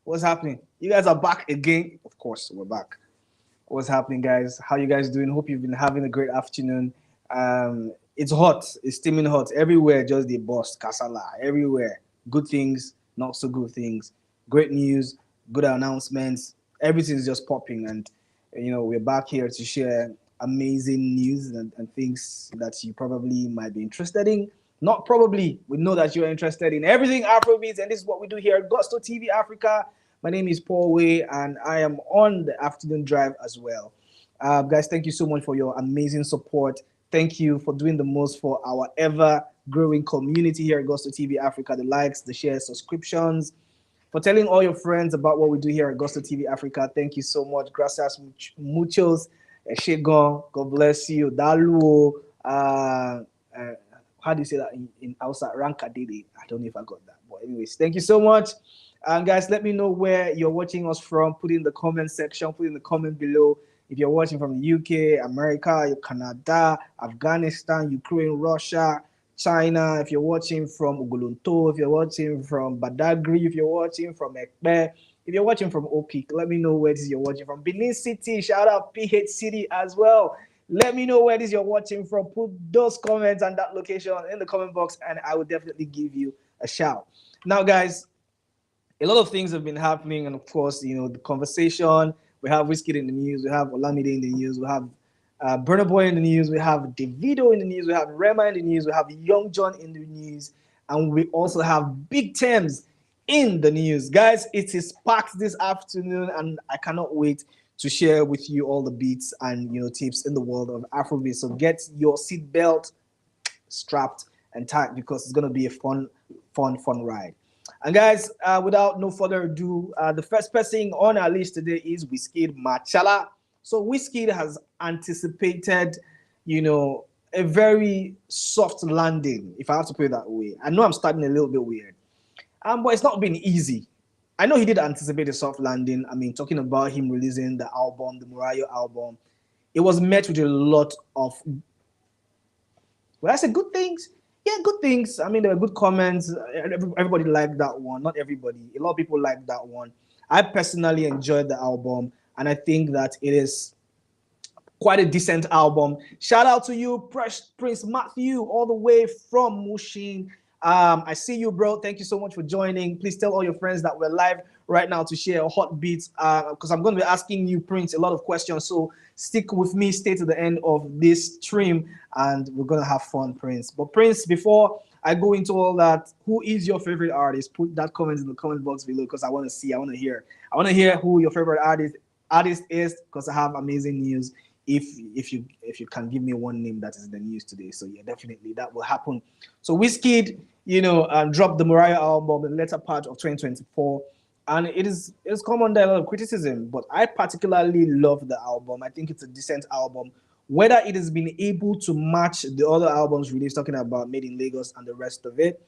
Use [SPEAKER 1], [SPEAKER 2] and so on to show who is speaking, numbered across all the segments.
[SPEAKER 1] What's happening? You guys are back again. Of course, we're back. What's happening, guys? How you guys doing? Hope you've been having a great afternoon. It's hot. It's steaming hot everywhere. Just the boss, kasala everywhere. Good things, not so good things. Great news, good announcements. Everything's just popping, and we're back here to share amazing news and things that you probably might be interested in. Not probably. We know that you're interested in everything Afrobeats, and this is what we do here at Gusto TV Africa. My name is Paul Way, and I am on the afternoon drive as well. Guys, thank you so much for your amazing support. Thank you for doing the most for our ever growing community here at Gusto TV Africa. The likes, the shares, subscriptions, for telling all your friends about what we do here at Gusto TV Africa. Thank you so much. Gracias muchos. Eshegon. God bless you. Daluo. Uh, how do you say that in Hausa? Rankadede. I don't know if I got that. But anyways, thank you so much. And guys, let me know where you're watching us from. Put in the comment section. Put in the comment below. If you're watching from the UK, America, Canada, Afghanistan, Ukraine, Russia, China, if you're watching from Ugulunto, if you're watching from Badagry, if you're watching from Ekpe, if you're watching from Opik, let me know where this you're watching from. Benin City, shout out PH City as well. Let me know where this you're watching from. Put those comments and that location in the comment box, and I will definitely give you a shout. Now, guys, a lot of things have been happening, and of course, the conversation. We have Wizkid in the news, we have Olamide in the news, we have Burna Boy in the news, we have Davido in the news, we have Rema in the news, we have Young Jonn in the news, and we also have Big Tems in the news. Guys, it is packed this afternoon, and I cannot wait to share with you all the beats and tips in the world of Afrobeat. So get your seatbelt strapped and tight because it's gonna be a fun ride. And guys, without no further ado, the first person on our list today is Wizkid Machala. So Wizkid has anticipated, a very soft landing, if I have to put it that way. I know I'm starting a little bit weird, but it's not been easy. I know he did anticipate a soft landing. I mean, talking about him releasing the album, the Mariah album, it was met with a lot of, well, I said good things. Yeah, good things. I mean, there were good comments. Everybody liked that one. Not everybody. A lot of people liked that one. I personally enjoyed the album, and I think that it is quite a decent album. Shout out to you, Prince Matthew, all the way from Mushin. I see you, bro. Thank you so much for joining. Please tell all your friends that we're live right now to share hot beats because I'm going to be asking you, Prince, a lot of questions. So stick with me, stay to the end of this stream, and we're going to have fun, Prince. But Prince, before I go into all that, who is your favorite artist? Put that comment in the comment box below because I want to see, I want to hear who your favorite artist is because I have amazing news if you can give me one name that is in the news today. So yeah, definitely that will happen. So Wizkid, dropped the Mariah album in the later part of 2024, and it's come under a lot of criticism. But I particularly love the album. I think it's a decent album. Whether it has been able to match the other albums released, talking about Made in Lagos and the rest of it,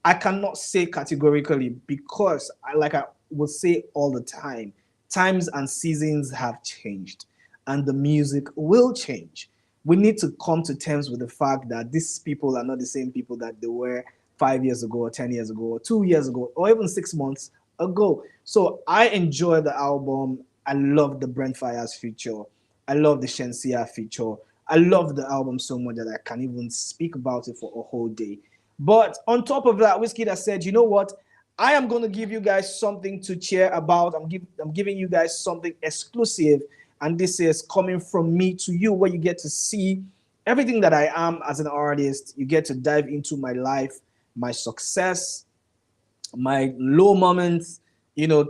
[SPEAKER 1] I cannot say categorically because like I would say all the time, times and seasons have changed and the music will change. We need to come to terms with the fact that these people are not the same people that they were 5 years ago, or 10 years ago, or 2 years ago, or even 6 months ago. So I enjoy the album. I love the Brent Fires feature. I love the Shensia feature. I love the album so much that I can even speak about it for a whole day. But on top of that, Wizkid has said, you know what? I am going to give you guys something to cheer about. I'm giving you guys something exclusive. And this is coming from me to you, where you get to see everything that I am as an artist. You get to dive into my life, my success, my low moments,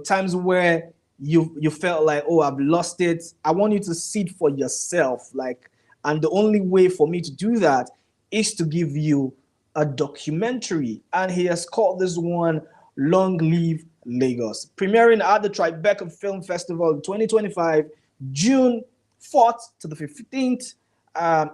[SPEAKER 1] times where you felt like, oh, I've lost it. I want you to see it for yourself. And the only way for me to do that is to give you a documentary. And he has called this one Long Live Lagos, premiering at the Tribeca Film Festival 2025, June 4th to the 15th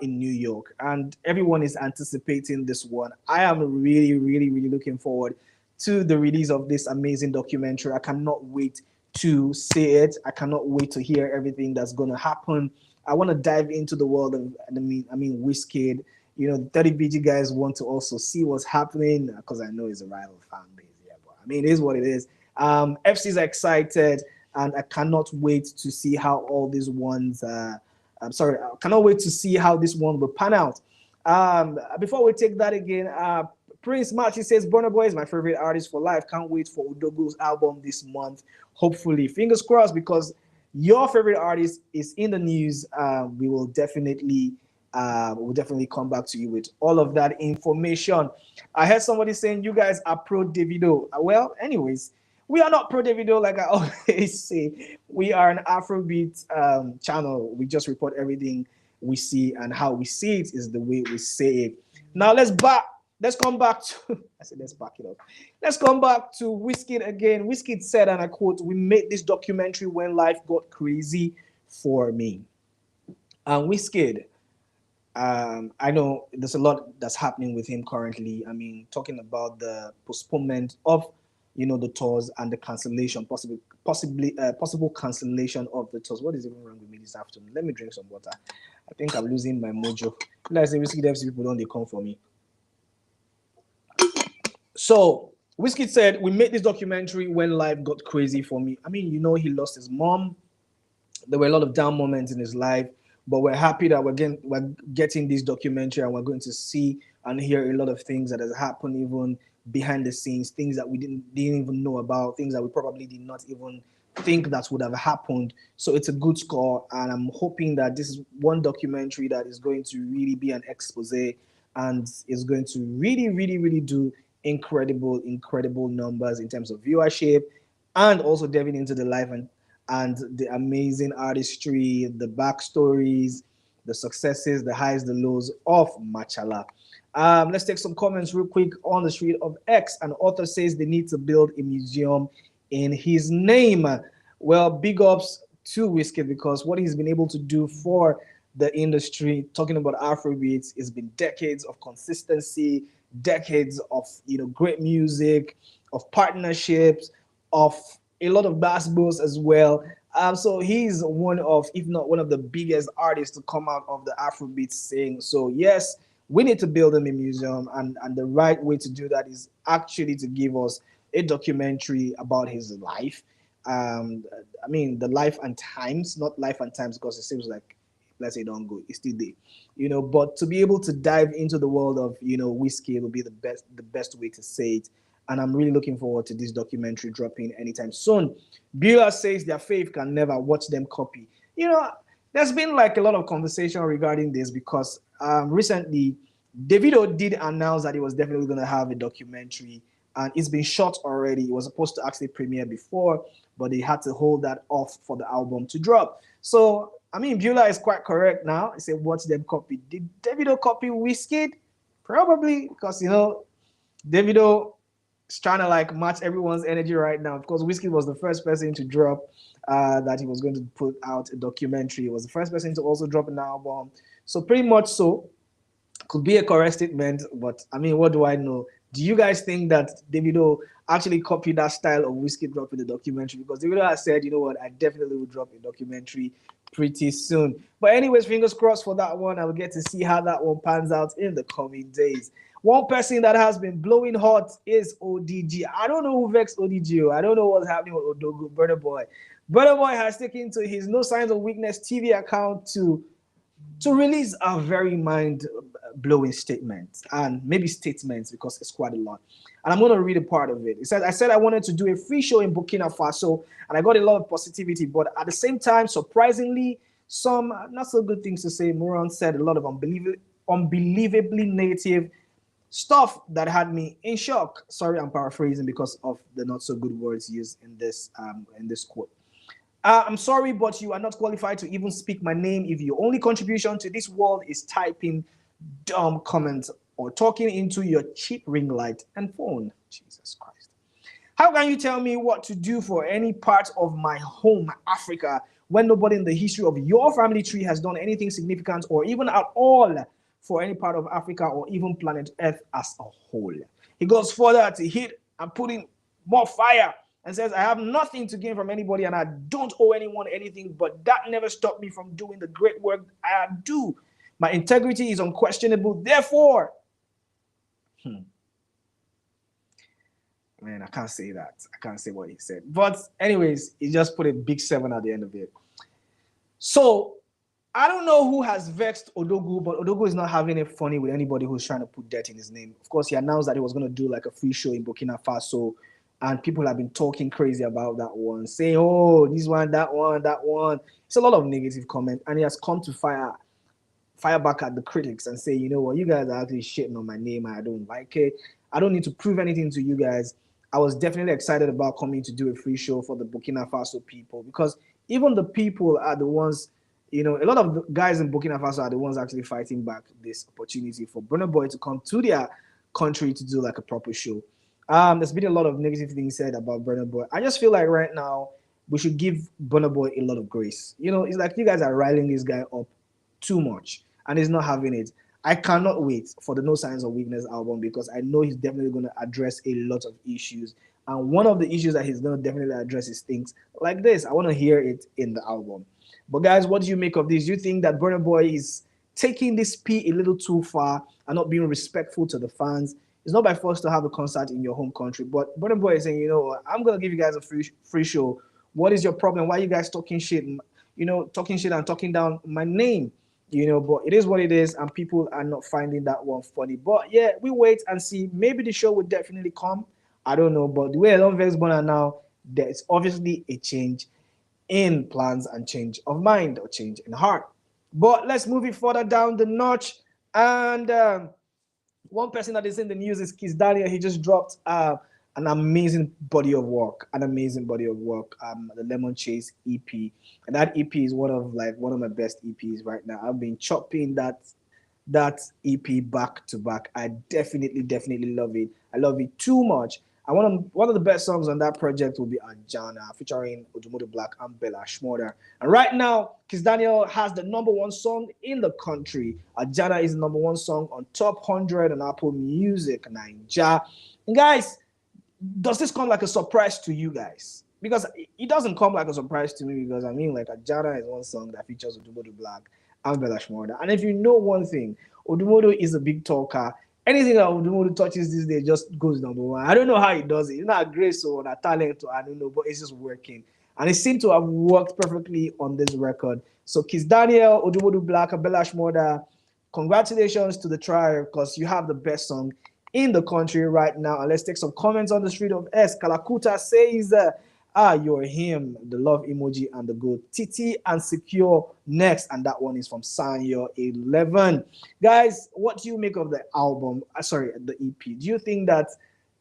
[SPEAKER 1] in New York. And everyone is anticipating this one. I am really, really, really looking forward to the release of this amazing documentary. I cannot wait to see it. I cannot wait to hear everything that's going to happen. I want to dive into the world of, Wizkid. The 30BG guys want to also see what's happening because I know it's a rival fan base. Yeah, but it is what it is. FC's excited, and I cannot wait to see how all these ones. I'm sorry, I cannot wait to see how this one will pan out. Before we take that again, Prince Marty says Burna Boy is my favorite artist for life. Can't wait for Udogo's album this month. Hopefully, fingers crossed, because your favorite artist is in the news. We will definitely come back to you with all of that information. I heard somebody saying you guys are pro Davido. Well, anyways, we are not pro Davido, like I always say. We are an Afrobeat channel. We just report everything we see, and how we see it is the way we say it. Now let's come back to I said let's back it up. Let's come back to Wizkid again. Wizkid said, and I quote, "We made this documentary when life got crazy for me." And Wizkid, I know there's a lot that's happening with him currently. I mean, talking about the postponement of, the tours, and the cancellation, possible cancellation of the tours. What is even wrong with me this afternoon? Let me drink some water. I think I'm losing my mojo. Like I say, Wizkid FC people don't they come for me. So Wizkid said, "We made this documentary when life got crazy for me." I mean, he lost his mom. There were a lot of down moments in his life, but we're happy that we're getting this documentary, and we're going to see and hear a lot of things that has happened even behind the scenes, things that we didn't even know about, things that we probably did not even think that would have happened. So it's a good score, and I'm hoping that this is one documentary that is going to really be an expose, and is going to really, really, really do incredible numbers in terms of viewership, and also delving into the life and the amazing artistry, the backstories, the successes, the highs, the lows of Machala. Let's take some comments real quick on the street of X. An author says they need to build a museum in his name. Well, big ups to Wizkid, because what he's been able to do for the industry, talking about Afrobeats, it's been decades of consistency, decades of great music, of partnerships, of a lot of basketballs as well. So he's one of, if not one of the biggest artists to come out of the Afrobeat scene. So yes, we need to build him a museum, and the right way to do that is actually to give us a documentary about his life. I mean, the life and times, not life and times, because it seems like, let's say, don't go, it's still there, but to be able to dive into the world of, Wizkid will be the best way to say it. And I'm really looking forward to this documentary dropping anytime soon. Beulah says their faith can never watch them copy. There's been like a lot of conversation regarding this, because recently Davido did announce that he was definitely going to have a documentary, and it's been shot already. It was supposed to actually premiere before, but they had to hold that off for the album to drop. So, I mean, Beulah is quite correct now. He said, watch them copy. Did Davido copy Wizkid? Probably, because, Davido is trying to like match everyone's energy right now. Of course, Wizkid was the first person to drop that he was going to put out a documentary. He was the first person to also drop an album. So pretty much so, could be a correct statement, but I mean, what do I know? Do you guys think that Davido actually copied that style of Wizkid dropping the documentary? Because Davido has said, you know what, I definitely will drop a documentary pretty soon. But anyways, fingers crossed for that one. I will get to see how that one pans out in the coming days. One person that has been blowing hot is ODG. I don't know who vexed ODG. I don't know what's happening with Odogo, Burna Boy. Burna Boy has taken to his No Signs of Weakness TV account to release a very mind-blowing statement, and maybe statements, because it's quite a lot. And I'm going to read a part of it. It says, I said I wanted to do a free show in Burkina Faso, and I got a lot of positivity, but at the same time, surprisingly, some not so good things to say. Moran said a lot of unbelievably negative stuff that had me in shock. Sorry, I'm paraphrasing because of the not so good words used in this quote. I'm sorry, but you are not qualified to even speak my name if your only contribution to this world is typing dumb comments or talking into your cheap ring light and phone. Jesus Christ. How can you tell me what to do for any part of my home, Africa, when nobody in the history of your family tree has done anything significant or even at all for any part of Africa or even planet Earth as a whole? He goes further to hit and put in more fire and says, I have nothing to gain from anybody and I don't owe anyone anything, but that never stopped me from doing the great work I do. My integrity is unquestionable. Therefore, Man, I can't say that. I can't say what he said. But anyways, he just put a big seven at the end of it. So I don't know who has vexed Odogu, but Odogu is not having it funny with anybody who's trying to put dirt in his name. Of course, he announced that he was going to do like a free show in Burkina Faso, and people have been talking crazy about that one, saying, "Oh, this one, that one, that one." It's a lot of negative comment, and he has come to fire back at the critics and say, you know what, you guys are actually shitting on my name. I don't like it. I don't need to prove anything to you guys. I was definitely excited about coming to do a free show for the Burkina Faso people because even the people are the ones, a lot of the guys in Burkina Faso are the ones actually fighting back this opportunity for Burna Boy to come to their country to do like a proper show. There's been a lot of negative things said about Burna Boy. I just feel like right now we should give Burna Boy a lot of grace. It's like you guys are riling this guy up too much and he's not having it. I cannot wait for the No Signs of Weakness album because I know he's definitely going to address a lot of issues. And one of the issues that he's going to definitely address is things like this. I want to hear it in the album. But guys, what do you make of this? Do you think that Burna Boy is taking this P a little too far and not being respectful to the fans? It's not by force to have a concert in your home country, but Burna Boy is saying, I'm going to give you guys a free show. What is your problem? Why are you guys talking shit? Talking shit and talking down my name. But it is what it is, and people are not finding that one funny. But yeah, we wait and see. Maybe the show will definitely come. I don't know, but the way I don't vex Burna now, there's obviously a change in plans and change of mind or change in heart. But let's move it further down the notch. And one person that is in the news is Kizz Daniel. He just dropped an amazing body of work, the Lemon Chase EP, and that EP is one of my best EPs right now. I've been chopping that EP back to back. I definitely love it. I love it too much. And one of the best songs on that project will be Jannah, featuring Odumodu Black and Bella Shmurda. And right now, Kizz Daniel has the number one song in the country. Jannah is the number one song on Top 100 on Apple Music, Naija. And guys, does this come like a surprise to you guys? Because it doesn't come like a surprise to me because like Jannah is one song that features Odumodu Black and Bella Shmurda. And if you know one thing, Odumodu is a big talker. Anything that Odumodu touches these days just goes number one. I don't know how he does it. It's not grace or not talent or I don't know, but it's just working. And it seemed to have worked perfectly on this record. So Kizz Daniel, Odumodu Black, and Bella Shmurda, congratulations to the trial because you have the best song in the country right now. And let's take some comments on the street of S. Kalakuta says, you're him, the love emoji and the good. Titi and Secure next. And that one is from Sanyo 11. Guys, what do you make of the album? The EP. Do you think that,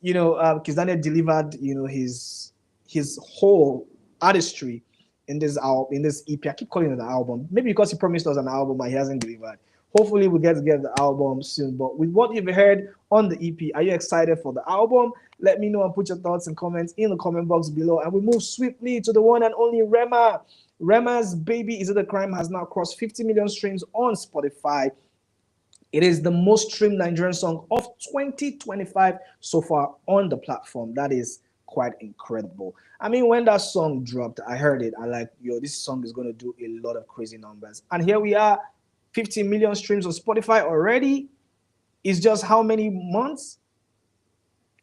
[SPEAKER 1] Kizz Daniel delivered, his whole artistry in this album, in this EP? I keep calling it an album. Maybe because he promised us an album and he hasn't delivered. Hopefully we get to get the album soon. But with what you've heard on the EP, are you excited for the album? Let me know and put your thoughts and comments in the comment box below. And we move swiftly to the one and only Rema. Rema's Baby Is It a Crime has now crossed 50 million streams on Spotify. It is the most streamed Nigerian song of 2025 so far on the platform. That is quite incredible. When that song dropped, I heard it. I like, this song is going to do a lot of crazy numbers. And here we are, 50 million streams on Spotify already. It's just how many months?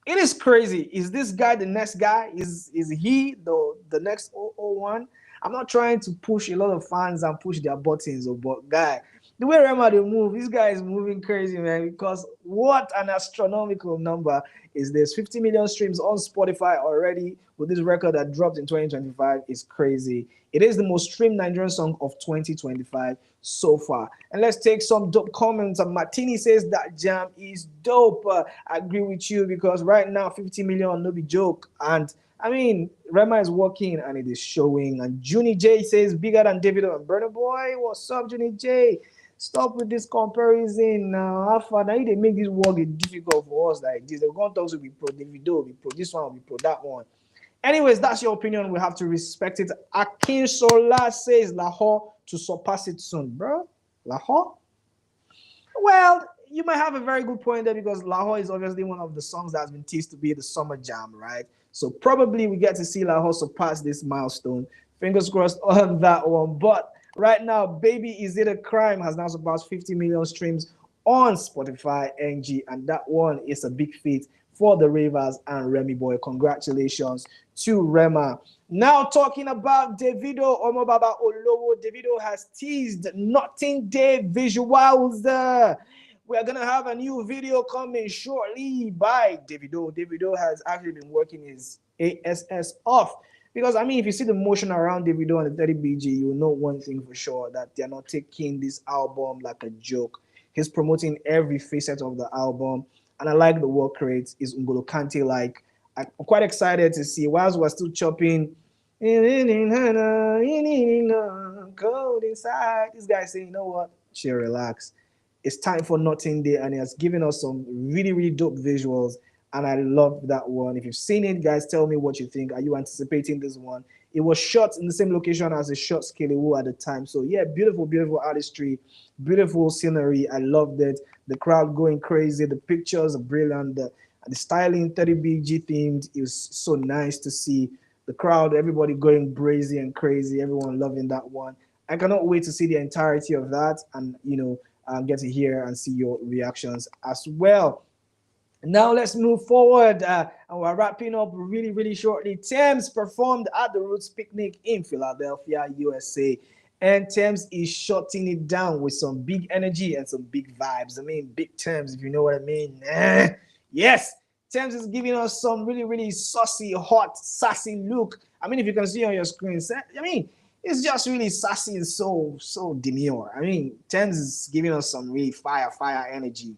[SPEAKER 1] It is crazy. Is this guy the next guy? Is he the next 001? I'm not trying to push a lot of fans and push their buttons, but guy, the way Rema they move, this guy is moving crazy, man. Because what an astronomical number is this? 50 million streams on Spotify already with this record that dropped in 2025 is crazy. It is the most streamed Nigerian song of 2025 so far. And let's take some dope comments. Martini says that jam is dope. I agree with you because right now 50 million no be joke. And Rema is working and it is showing. And Junie J says bigger than Davido and Burna Boy. What's up, Junie J? Stop with this comparison now. How far now they make this work difficult for us like this? They're going to talk to be pro Davido, be pro this one, be pro that one. Anyways, that's your opinion. We have to respect it. Akin Sola says Lahore to surpass it soon, bro. Lahore? Well, you might have a very good point there because Lahore is obviously one of the songs that has been teased to be the summer jam, right? So probably we get to see Lahore surpass this milestone. Fingers crossed on that one. But right now, Baby Is It a Crime has now surpassed 50 million streams on Spotify NG, and that one is a big feat for the Ravers and Remy Boy. Congratulations to Rema. Now talking about Davido, Omo Baba Olowo. Davido has teased Nothing Day visuals. We are gonna have a new video coming shortly by Davido. Davido has actually been working his ASS off. Because I mean, if you see the motion around Davido and the 30BG, you will know one thing for sure, that they're not taking this album like a joke. He's promoting every facet of the album, and I like the work rate. Is Ngolo Kante like? I'm quite excited to see. Whilst we're still chopping, cold inside. This guy saying, you know what? Chill, relax. It's time for Nothing Day, and he has given us some really, really dope visuals. And I love that one. If you've seen it, guys, tell me what you think. Are you anticipating this one? It was shot in the same location as the shot Skelewu at the time. So yeah, beautiful, beautiful artistry, beautiful scenery. I loved it. The crowd going crazy. The pictures are brilliant. The styling 30BG themed. It was so nice to see the crowd, everybody going crazy and crazy. Everyone loving that one. I cannot wait to see the entirety of that, and get to hear and see your reactions as well. Now let's move forward, and we're wrapping up really, really shortly. Tems performed at the Roots Picnic in Philadelphia, USA, and Tems is shutting it down with some big energy and some big vibes. I mean, big Tems, if you know what I mean. Yes, Tems is giving us some really, really saucy, hot, sassy look. I mean, if you can see on your screen, I mean, it's just really sassy and so demure. I mean, Tems is giving us some really fire energy.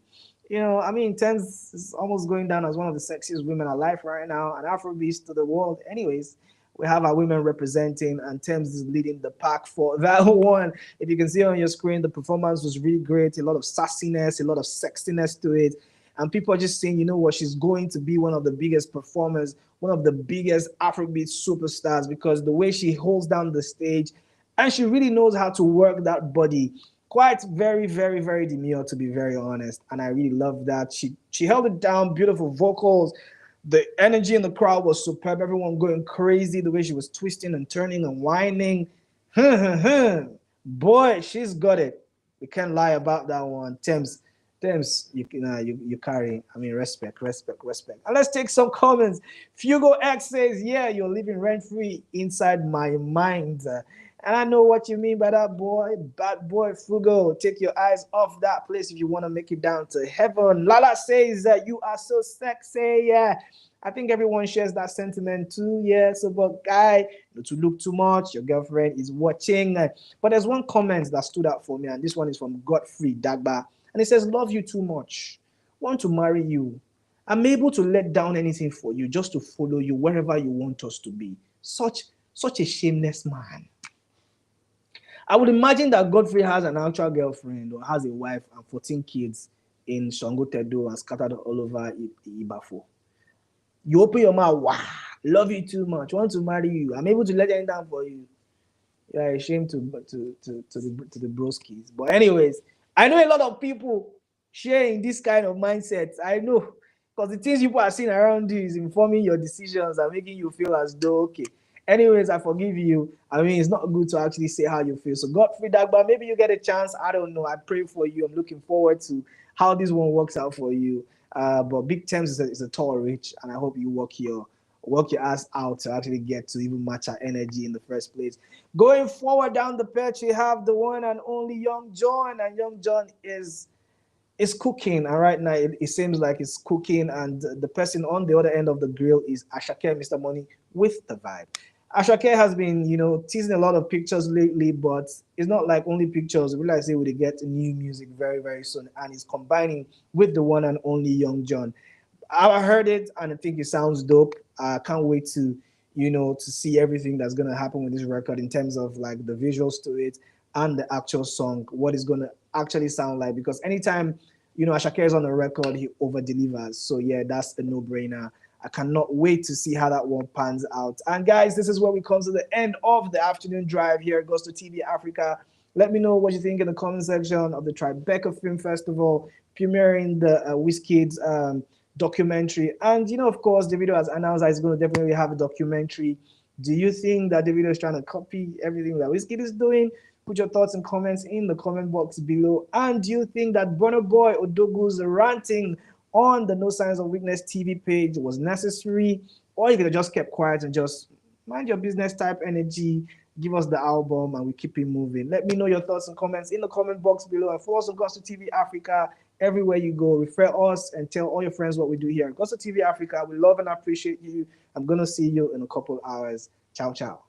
[SPEAKER 1] I mean, Tems is almost going down as one of the sexiest women alive right now, and Afrobeats to the world. Anyways, we have our women representing, and Tems is leading the pack for that one. If you can see on your screen, the performance was really great. A lot of sassiness, a lot of sexiness to it. And people are just saying, you know what, she's going to be one of the biggest performers, one of the biggest Afrobeat superstars, because the way she holds down the stage, and she really knows how to work that body. Quite very, very, very demure, to be very honest. And I really love that. She held it down, beautiful vocals. The energy in the crowd was superb. Everyone going crazy, the way she was twisting and turning and whining. Boy, she's got it. We can't lie about that one. Tems, you carry. I mean, respect. And let's take some comments. Fugo X says, "Yeah, you're living rent free inside my mind." And I know what you mean by that, boy. Bad boy Fugo. Take your eyes off that place if you want to make it down to heaven. Lala says that you are so sexy. Yeah. I think everyone shares that sentiment too. Yeah. So, but guy, not to look too much. Your girlfriend is watching. But there's one comment that stood out for me, and this one is from Godfrey Dagba. And it says, "Love you too much. Want to marry you. I'm able to let down anything for you just to follow you wherever you want us to be. Such a shameless man." I would imagine that Godfrey has an actual girlfriend or has a wife and 14 kids in Shango Tedo and scattered all over Ibafo. You open your mouth, wow, love you too much, want to marry you. I'm able to let them down for you. You're ashamed to the broskies. But anyways, I know a lot of people sharing this kind of mindset. I know, because the things people are seeing around you is informing your decisions and making you feel as though, okay. Anyways, I forgive you. I mean, it's not good to actually say how you feel. So Godfrey Dagba, maybe you get a chance. I don't know. I pray for you. I'm looking forward to how this one works out for you. But Big Tems is a tall reach, and I hope you work your ass out to actually get to even match our energy in the first place. Going forward down the patch, we have the one and only Young Jonn, and Young Jonn is cooking, and right now it seems like it's cooking, and the person on the other end of the grill is Asake, Mr. Money, with the vibe. Asake has been, teasing a lot of pictures lately, but it's not like only pictures. We like say we get new music very, very soon, and it's combining with the one and only Young Jonn. I heard it and I think it sounds dope. I can't wait to see everything that's gonna happen with this record in terms of like the visuals to it and the actual song, what it's gonna actually sound like. Because anytime Ashake is on the record, he over delivers. So yeah, that's a no-brainer. I cannot wait to see how that one pans out. And guys, this is where we come to the end of the afternoon drive here at Gosto TV Africa. Let me know what you think in the comment section of the Tribeca Film Festival premiering the Wizkid's documentary. And of course, Davido has announced that he's going to definitely have a documentary. Do you think that Davido is trying to copy everything that Wizkid is doing? Put your thoughts and comments in the comment box below. And do you think that Burna Boy Odogu's ranting on the No Signs of Weakness TV page was necessary, or you could have just kept quiet and just mind your business type energy. Give us the album and we keep it moving. Let me know your thoughts and comments in the comment box below. And follow us on Gospel TV Africa everywhere you go. Refer us and tell all your friends what we do here at Gospel TV Africa. We love and appreciate you. I'm going to see you in a couple hours. Ciao, ciao.